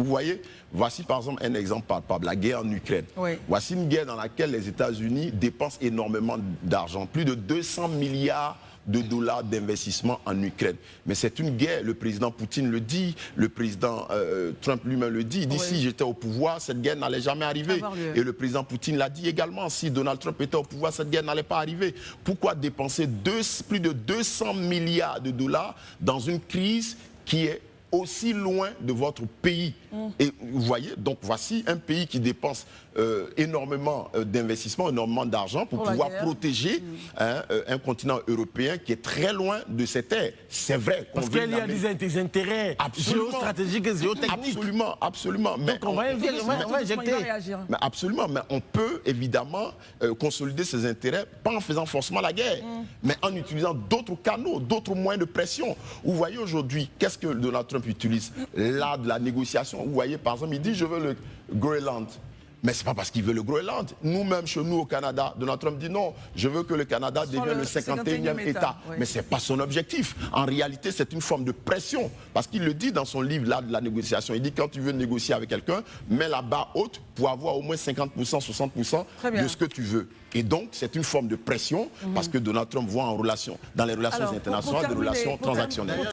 Vous voyez, voici par exemple un exemple palpable, la guerre en Ukraine. Oui. Voici une guerre dans laquelle les États-Unis dépensent énormément d'argent, plus de 200 milliards de dollars d'investissement en Ukraine. Mais c'est une guerre, le président Poutine le dit, le président Trump lui-même le dit. Il dit, Oui. si j'étais au pouvoir, cette guerre n'allait jamais arriver. Et le président Poutine l'a dit également, si Donald Trump était au pouvoir, cette guerre n'allait pas arriver. Pourquoi dépenser plus de 200 milliards de dollars dans une crise qui est aussi loin de votre pays? Et vous voyez, donc voici un pays qui dépense énormément d'investissements, énormément d'argent pour pouvoir protéger un continent européen qui est très loin de ses terres. C'est vrai. Parce qu'il y a des intérêts géostratégiques et géotechniques. Absolument, absolument. Mais donc on va injecter. Mais absolument, mais on peut évidemment consolider ses intérêts pas en faisant forcément la guerre, mais en utilisant d'autres canaux, d'autres moyens de pression. Vous voyez aujourd'hui, qu'est-ce que Donald Trump utilise? L'art de la négociation. Vous voyez, par exemple, il dit, je veux le Groenland. Mais ce n'est pas parce qu'il veut le Groenland. Nous-mêmes, chez nous, au Canada, Donald Trump dit non, je veux que le Canada devienne le 51e État. Oui. Mais ce n'est pas son objectif. En réalité, c'est une forme de pression. Parce qu'il le dit dans son livre, là, de la négociation. Il dit, quand tu veux négocier avec quelqu'un, mets la barre haute pour avoir au moins 50%, 60% de ce que tu veux. Et donc, c'est une forme de pression parce que Donald Trump voit dans les relations internationales des relations transactionnelles.